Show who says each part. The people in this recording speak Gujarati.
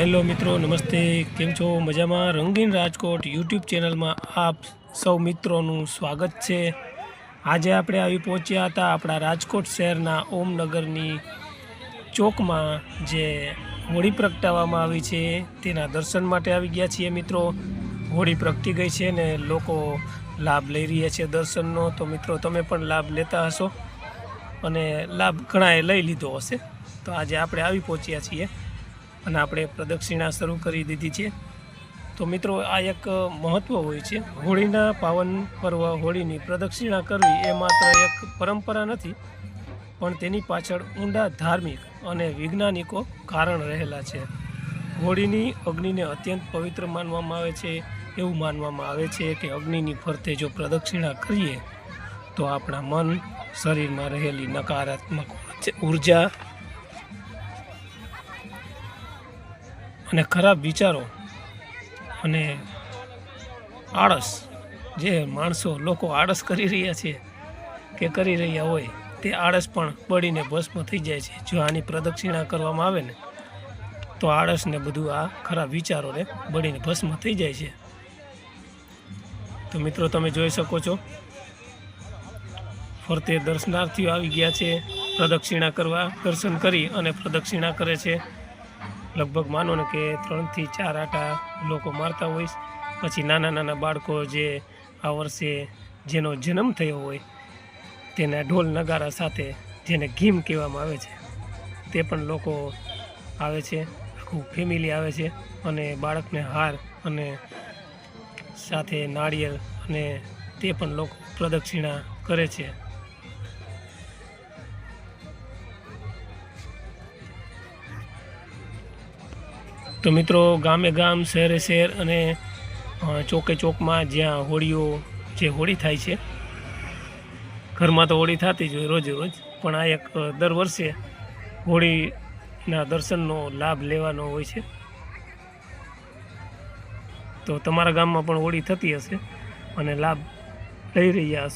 Speaker 1: હેલો મિત્રો, નમસ્તે. કેમ છો? મજામાં? રંગીન રાજકોટ યુટ્યુબ ચેનલમાં આપ સૌ મિત્રોનું સ્વાગત છે. આજે આપણે આવી પહોંચ્યા હતા આપણા રાજકોટ શહેરના ઓમનગરની ચોકમાં, જે હોળી પ્રગટાવવામાં આવી છે તેના દર્શન માટે આવી ગયા છીએ મિત્રો. હોળી પ્રગટી ગઈ છે ને લોકો લાભ લઈ રહ્યા છે દર્શનનો. તો મિત્રો, તમે પણ લાભ લેતા હશો અને લાભ ઘણાએ લઈ લીધો હશે. તો આજે આપણે આવી પહોંચ્યા છીએ અને આપણે પ્રદક્ષિણા શરૂ કરી દીધી છે. તો મિત્રો, આ એક મહત્ત્વ હોય છે. હોળીના પાવન પર્વ હોળીની પ્રદક્ષિણા કરવી એ માત્ર એક પરંપરા નથી, પણ તેની પાછળ ઊંડા ધાર્મિક અને વૈજ્ઞાનિકો કારણ રહેલા છે. હોળીની અગ્નિને અત્યંત પવિત્ર માનવામાં આવે છે. એવું માનવામાં આવે છે કે અગ્નિની ફરતે જો પ્રદક્ષિણા કરીએ તો આપણા મન, શરીરમાં રહેલી નકારાત્મક ઉર્જા અને ખરાબ વિચારો અને આળસ, જે લોકો આળસ કરી રહ્યા છે કે કરી રહ્યા હોય, તે આળસ પણ બળીને ભસ્મ થઈ જાય છે. જો આની પ્રદક્ષિણા કરવામાં આવે ને તો આળસ ને બધું આ ખરાબ વિચારોને બળીને ભસ્મ થઈ જાય છે. તો મિત્રો, તમે જોઈ શકો છો ફરતે દર્શનાર્થીઓ આવી ગયા છે પ્રદક્ષિણા કરવા. દર્શન કરી અને પ્રદક્ષિણા કરે છે. લગભગ માનો ને કે 3 થી 4 આટા લોકો મારતા હોય. પછી નાના નાના બાળકો, જે આ વર્ષે જેનો જન્મ થયો હોય, તેના ઢોલ નગારા સાથે, જેને ગીમ કહેવામાં આવે છે, તે પણ લોકો આવે છે. આખું ફેમિલી આવે છે અને બાળકને હાર અને સાથે નાળિયેર અને તે પણ લોકો પ્રદક્ષિણા કરે છે. તો મિત્રો, ગામે ગામ, શહેરે શહેર અને ચોકે ચોકમાં જ્યાં હોળી થાય છે, ઘરમાં તો હોળી થતી જ હોય રોજે રોજ, પણ આ એક દર વર્ષે હોળીના દર્શનનો લાભ લેવાનો હોય છે. તો તમારા ગામમાં પણ હોળી થતી હશે અને લાભ લઈ રહ્યા હશે.